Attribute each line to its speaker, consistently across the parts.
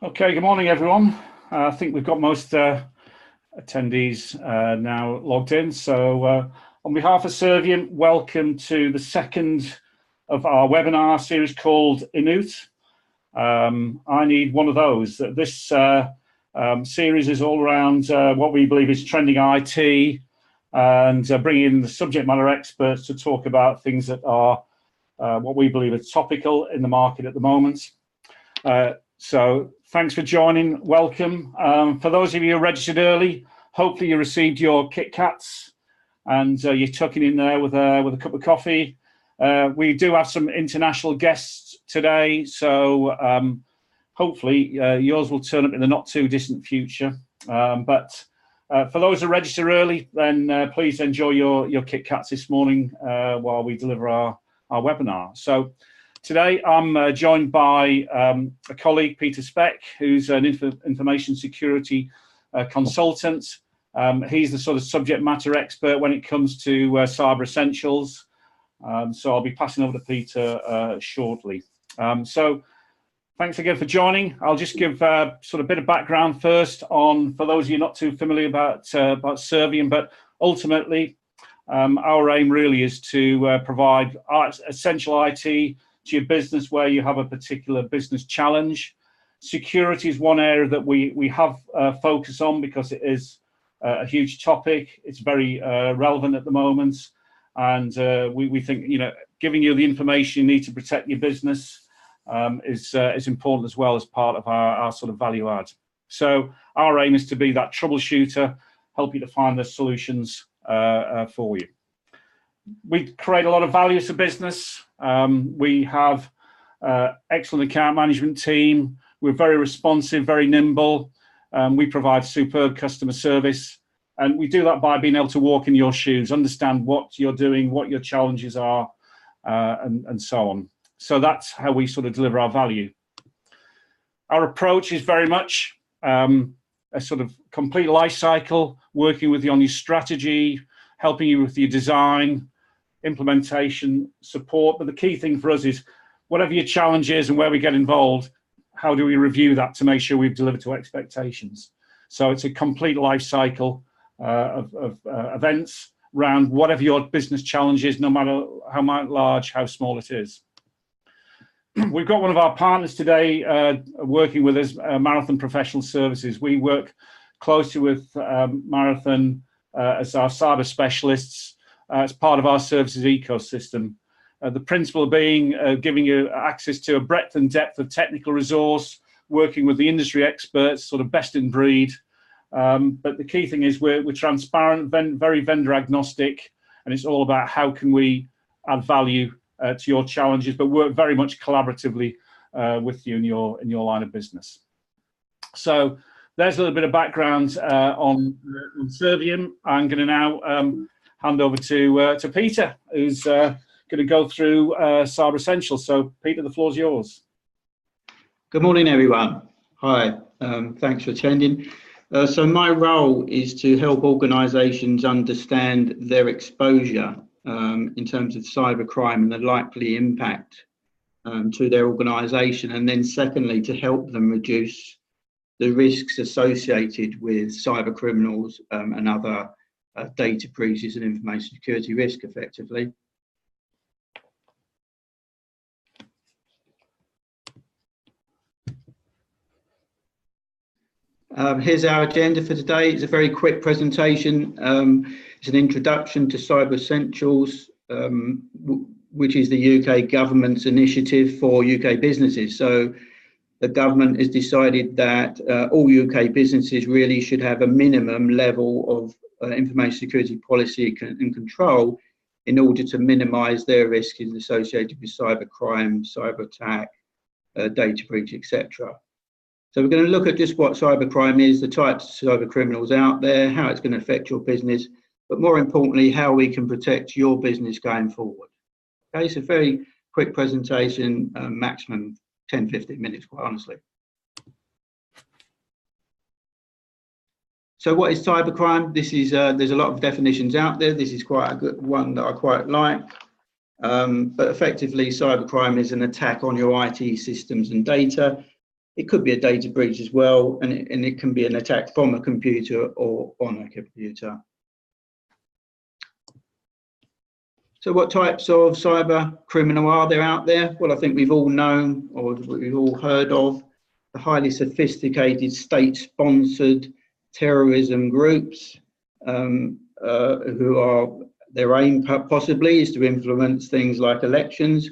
Speaker 1: Okay, good morning, everyone. I think we've got most attendees now logged in. So on behalf of Servium, welcome to the second of our webinar series called INOOT. I need one of those. This series is all around what we believe is trending IT and bringing in the subject matter experts to talk about things that are what we believe are topical in the market at the moment. So thanks for joining. Welcome. For those of you who registered early, hopefully you received your Kit Kats and you're tucking in there with a cup of coffee. We do have some international guests today, so hopefully yours will turn up in the not too distant future. But for those who register early, then please enjoy your Kit Kats this morning while we deliver our webinar. So today I'm joined by a colleague, Peter Speck, who's an information security consultant. He's the sort of subject matter expert when it comes to cyber essentials. So I'll be passing over to Peter shortly. So thanks again for joining. I'll just give sort of a bit of background first on, for those of you not too familiar about Servium, but ultimately our aim really is to provide essential IT to your business where you have a particular business challenge. Security is one area that we have focus on because it is a huge topic. It's very relevant at the moment, and we think, you know, giving you the information you need to protect your business is important as well as part of our sort of value add. So our aim is to be that troubleshooter, help you to find the solutions for you. We create a lot of value as a business. We have excellent account management team. We're very responsive, very nimble. We provide superb customer service. And we do that by being able to walk in your shoes, understand what you're doing, what your challenges are, and so on. So that's how we sort of deliver our value. Our approach is very much a sort of complete life cycle, working with you on your strategy, helping you with your design, implementation, support. But the key thing for us is whatever your challenge is and where we get involved, how do we review that to make sure we've delivered to expectations? So it's a complete life cycle of events around whatever your business challenge is, no matter how large, how small it is. We've got one of our partners today working with us, Marathon Professional Services. We work closely with Marathon as our cyber specialists as part of our services ecosystem. The principle being giving you access to a breadth and depth of technical resource, working with the industry experts, sort of best in breed. But the key thing is we're transparent, very vendor agnostic, and it's all about how can we add value to your challenges, but work very much collaboratively with you in your line of business. So there's a little bit of background on Servium. I'm going to now hand over to Peter, who's going to go through Cyber Essentials. So Peter, the floor's yours.
Speaker 2: Good morning, everyone. Hi, thanks for attending. So my role is to help organisations understand their exposure in terms of cybercrime and the likely impact to their organisation, and then secondly, to help them reduce the risks associated with cyber criminals and other data breaches and information security risk effectively. Here's our agenda for today. It's a very quick presentation. It's an introduction to Cyber Essentials, which is the UK government's initiative for UK businesses. So the government has decided that all UK businesses really should have a minimum level of information security policy and control in order to minimise their risks associated with cybercrime, cyber attack, data breach, etc. So we're going to look at just what cybercrime is, the types of cyber criminals out there, how it's going to affect your business, but more importantly, how we can protect your business going forward. Okay, so very quick presentation, maximum 10-15 minutes, quite honestly. So what is cybercrime? This is there's a lot of definitions out there. This is quite a good one that I quite like. But effectively, cybercrime is an attack on your IT systems and data. It could be a data breach as well, and it can be an attack from a computer or on a computer. So what types of cyber criminal are there out there? Well, I think we've all known, or we've all heard of, the highly sophisticated state-sponsored terrorism groups who are, their aim possibly is to influence things like elections,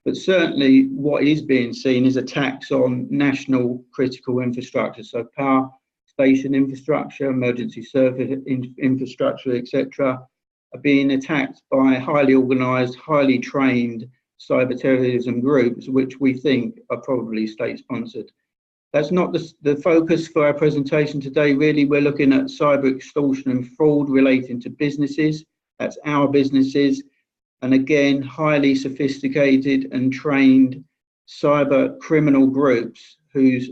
Speaker 2: but certainly what is being seen is attacks on national critical infrastructure, so power station infrastructure, emergency service infrastructure, etc., are being attacked by highly organised, highly trained cyber terrorism groups, which we think are probably state-sponsored. That's not the focus for our presentation today. Really, we're looking at cyber extortion and fraud relating to businesses. That's our businesses. And again, highly sophisticated and trained cyber criminal groups whose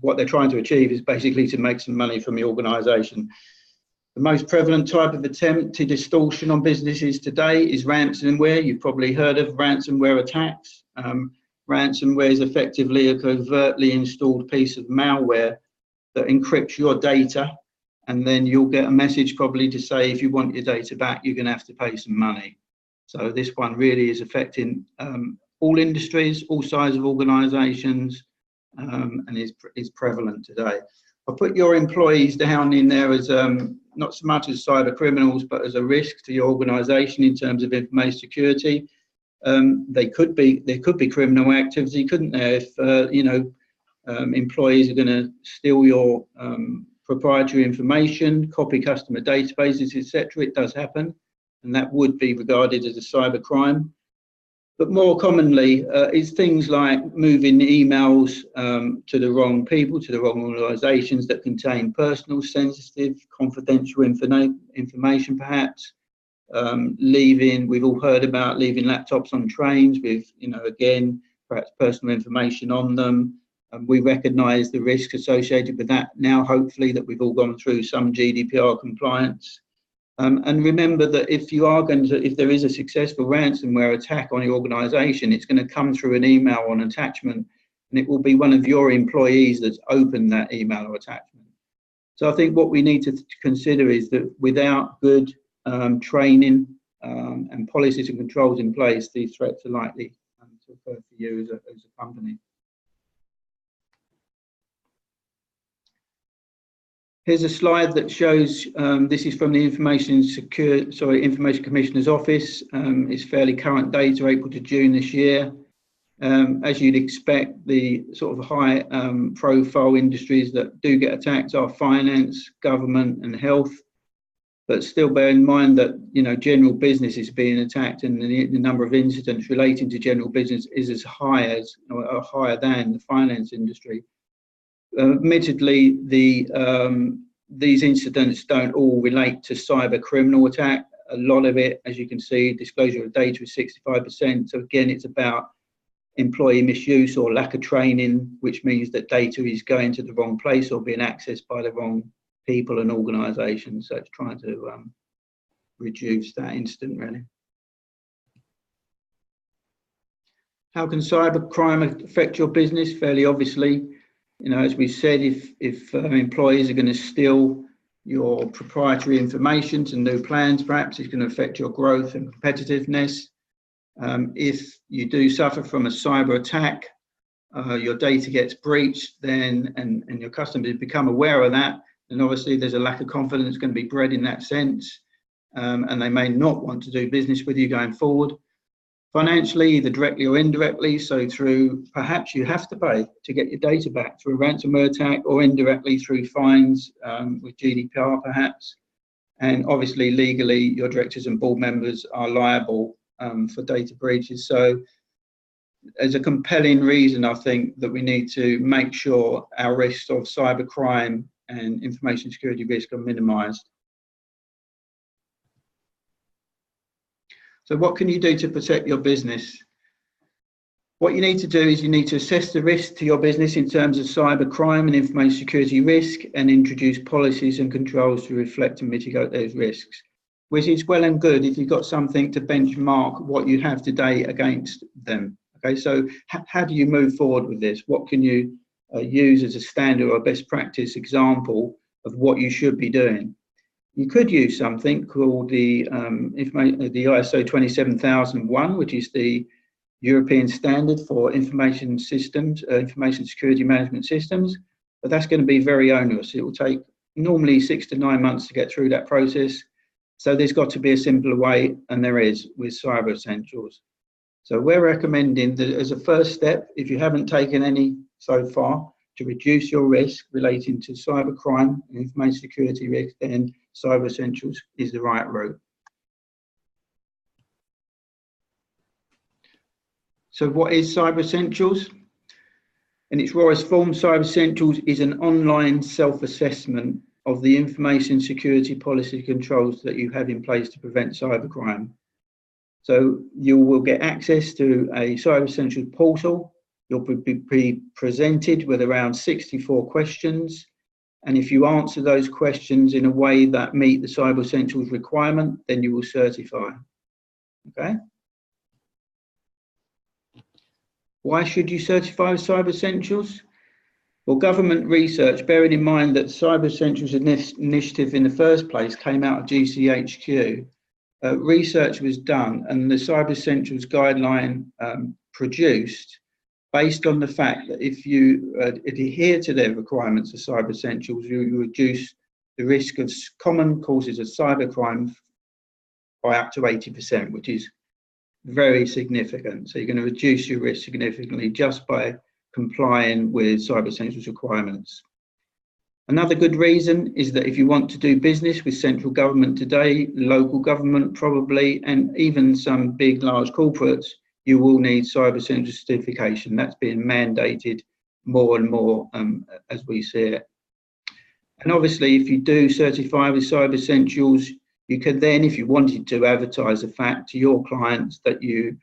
Speaker 2: what they're trying to achieve is basically to make some money from the organisation. The most prevalent type of attempted extortion on businesses today is ransomware. You've probably heard of ransomware attacks. Ransomware is effectively a covertly installed piece of malware that encrypts your data, and then you'll get a message probably to say, if you want your data back, you're going to have to pay some money. So this one really is affecting all industries, all sizes of organisations, and is prevalent today. I'll put your employees down in there as not so much as cyber criminals, but as a risk to your organisation in terms of information security. There could be criminal activity, couldn't there? If employees are going to steal your proprietary information, copy customer databases, etc. It does happen, and that would be regarded as a cyber crime. But more commonly is things like moving emails to the wrong people, to the wrong organisations that contain personal, sensitive, confidential information perhaps. We've all heard about leaving laptops on trains with, again, perhaps personal information on them. We recognise the risks associated with that now, hopefully, that we've all gone through some GDPR compliance. And remember that if there is a successful ransomware attack on your organisation, it's going to come through an email or an attachment, and it will be one of your employees that's opened that email or attachment. So I think what we need to consider is that without good training and policies and controls in place, these threats are likely to occur for you as a company. Here's a slide that shows, this is from the Information Commissioner's Office. It's fairly current data, April to June this year. As you'd expect, the sort of high profile industries that do get attacked are finance, government and health. But still bear in mind that, general business is being attacked, and the number of incidents relating to general business is as high as, or higher than the finance industry. Admittedly, these incidents don't all relate to cyber criminal attack. A lot of it, as you can see, disclosure of data is 65%. So again, it's about employee misuse or lack of training, which means that data is going to the wrong place or being accessed by the wrong people and organisations. So it's trying to reduce that incident, really. How can cybercrime affect your business? Fairly obviously. As we said, if employees are going to steal your proprietary information to new plans, perhaps it's going to affect your growth and competitiveness. If you do suffer from a cyber attack, your data gets breached, then and your customers become aware of that, then obviously there's a lack of confidence going to be bred in that sense, and they may not want to do business with you going forward. Financially, either directly or indirectly, so through perhaps you have to pay to get your data back through a ransomware attack, or indirectly through fines with GDPR perhaps. And obviously legally, your directors and board members are liable for data breaches. So there's a compelling reason, I think, that we need to make sure our risks of cybercrime and information security risk are minimised. So what can you do to protect your business? What you need to do is you need to assess the risk to your business in terms of cybercrime and information security risk, and introduce policies and controls to reflect and mitigate those risks, which is well and good if you've got something to benchmark what you have today against them, Okay, so how do you move forward with this? What can you use as a standard or best practice example of what you should be doing? You could use something called the ISO 27001, which is the European standard for information systems, information security management systems, but that's going to be very onerous. It will take normally 6 to 9 months to get through that process. So there's got to be a simpler way, and there is with Cyber Essentials. So we're recommending that as a first step, if you haven't taken any so far, to reduce your risk relating to cybercrime and information security risk, then Cyber Essentials is the right route. So what is Cyber Essentials? In its rawest form, Cyber Essentials is an online self-assessment of the information security policy controls that you have in place to prevent cybercrime. So you will get access to a Cyber Essentials portal. You'll be presented with around 64 questions. And if you answer those questions in a way that meet the Cyber Essentials requirement, then you will certify. Okay? Why should you certify with Cyber Essentials? Well, government research, bearing in mind that Cyber Essentials initiative in the first place came out of GCHQ, research was done and the Cyber Essentials guideline produced based on the fact that if you adhere to their requirements of Cyber Essentials, you reduce the risk of common causes of cybercrime by up to 80%, which is very significant. So you're going to reduce your risk significantly just by complying with Cyber Essentials requirements. Another good reason is that if you want to do business with central government today, local government probably, and even some big, large corporates, you will need Cyber Essentials certification. That's being mandated more and more as we see it. And obviously, if you do certify with Cyber Essentials, you can then, if you wanted to, advertise the fact to your clients that you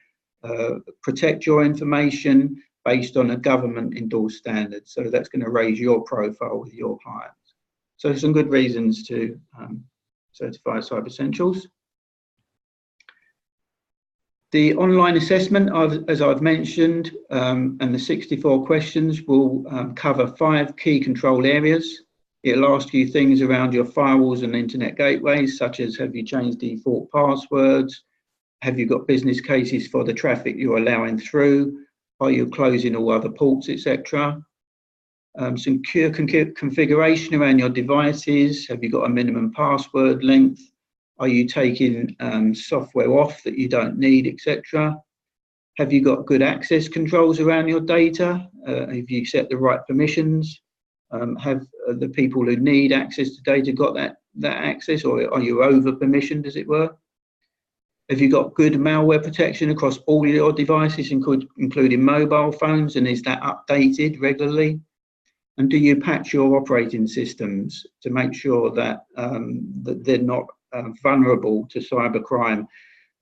Speaker 2: protect your information based on a government endorsed standard. So that's going to raise your profile with your clients. So some good reasons to certify Cyber Essentials. The online assessment, as I've mentioned, and the 64 questions will cover 5 key control areas. It'll ask you things around your firewalls and internet gateways, such as have you changed default passwords? Have you got business cases for the traffic you're allowing through? Are you closing all other ports, etc.? Some configuration around your devices. Have you got a minimum password length? Are you taking software off that you don't need, etc.? Have you got good access controls around your data? Have you set the right permissions? Have the people who need access to data got that access, or are you over permissioned, as it were? Have you got good malware protection across all your devices, including mobile phones, and is that updated regularly? And do you patch your operating systems to make sure that, that they're not vulnerable to cybercrime?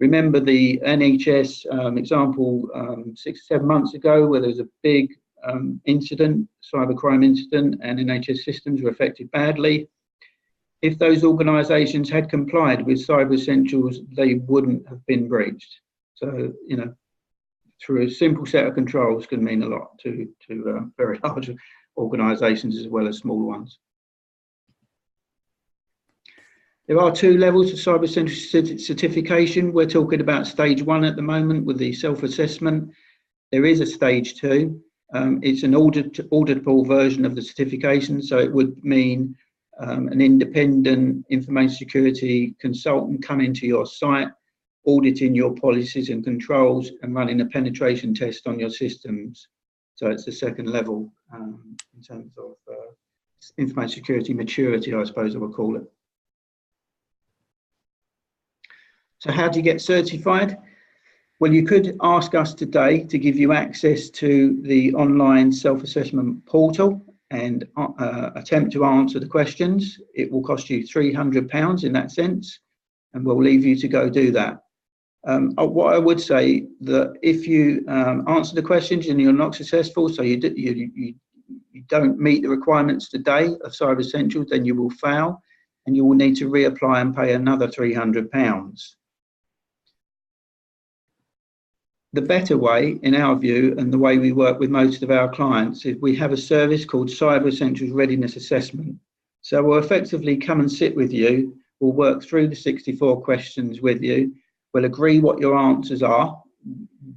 Speaker 2: Remember the NHS example 6 or 7 months ago, where there was a big incident, cybercrime incident, and NHS systems were affected badly. If those organisations had complied with Cyber Essentials, they wouldn't have been breached. So, you know, through a simple set of controls can mean a lot to very large organisations as well as small ones. There are 2 levels of Cyber Essentials certification. We're talking about stage 1 at the moment with the self-assessment. There is a stage 2. It's an auditable version of the certification, so it would mean an independent information security consultant coming to your site, auditing your policies and controls, and running a penetration test on your systems. So it's the 2nd level in terms of information security maturity, I suppose I would call it. So how do you get certified? Well, you could ask us today to give you access to the online self-assessment portal and attempt to answer the questions. It will cost you £300 in that sense, and we'll leave you to go do that. What I would say that if you answer the questions and you're not successful, so you don't meet the requirements today of Cyber Essentials, then you will fail and you will need to reapply and pay another £300. the better way, in our view, and the way we work with most of our clients, is we have a service called Cyber Essentials Readiness Assessment. So we'll effectively come and sit with you. We'll work through the 64 questions with you. We'll agree what your answers are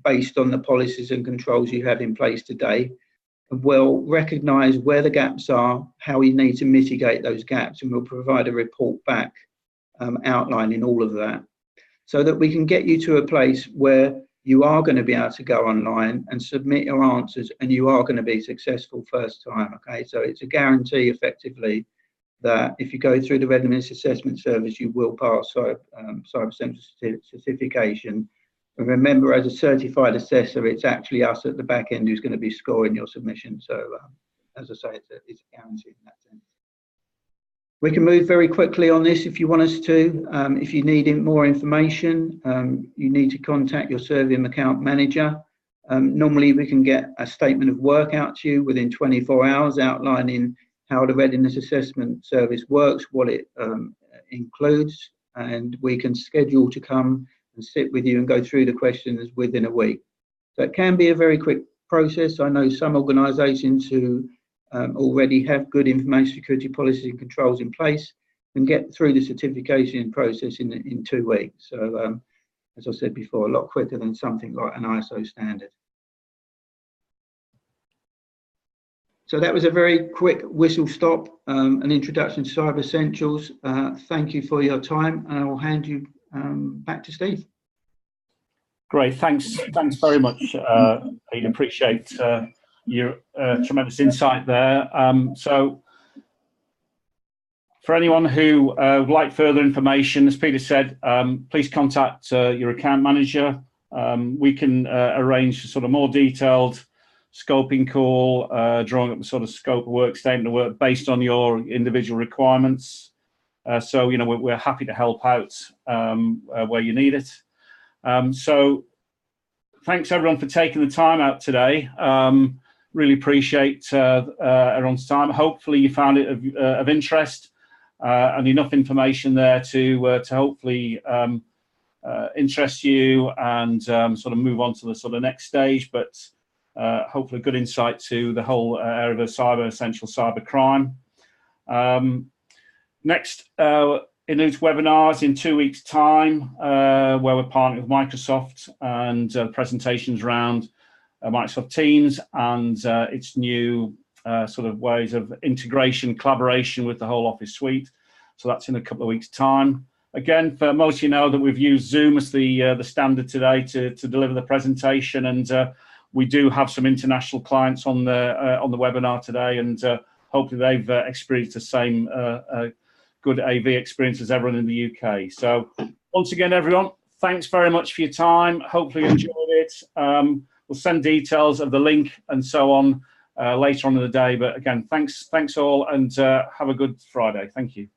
Speaker 2: based on the policies and controls you have in place today. And we'll recognise where the gaps are, how we need to mitigate those gaps, and we'll provide a report back outlining all of that, so that we can get you to a place where you are going to be able to go online and submit your answers, and you are going to be successful first time. Okay, so it's a guarantee effectively that if you go through the Readiness Assessment Service, you will pass Cyber Essentials certification. And remember, as a certified assessor, it's actually us at the back end who's going to be scoring your submission. So, as I say, it's a guarantee in that sense. We can move very quickly on this if you want us to. If you need more information, you need to contact your Servium account manager. Normally, we can get a statement of work out to you within 24 hours outlining how the Readiness Assessment Service works, what it includes, and we can schedule to come and sit with you and go through the questions within a week. So it can be a very quick process. I know some organisations who already have good information security policies and controls in place and get through the certification process in 2 weeks. So as I said before, a lot quicker than something like an ISO standard. So that was a very quick whistle stop, an introduction to Cyber Essentials. Thank you for your time, and I will hand you back to Steve.
Speaker 1: Great, thanks very much, Pete. Appreciate your tremendous insight there. So for anyone who would like further information, as Peter said, please contact your account manager. We can arrange a sort of more detailed scoping call, drawing up a sort of scope of work, statement of work based on your individual requirements. So, you know, we're happy to help out where you need it. So thanks everyone for taking the time out today. Really appreciate everyone's time. Hopefully you found it of interest and enough information there to hopefully interest you and sort of move on to the sort of next stage, but hopefully good insight to the whole area of cyber essential cybercrime. Next INOOT webinars in 2 weeks' time, where we're partnering with Microsoft, and presentations around Microsoft Teams and its new sort of ways of integration, collaboration with the whole Office suite. So that's in a couple of weeks' time. Again, for most of you know that we've used Zoom as the standard today to deliver the presentation, and we do have some international clients on the webinar today, and hopefully they've experienced the same good AV experience as everyone in the UK. So once again, everyone, thanks very much for your time. Hopefully you enjoyed it. We'll send details of the link and so on later on in the day. But again, thanks all, and have a good Friday. Thank you.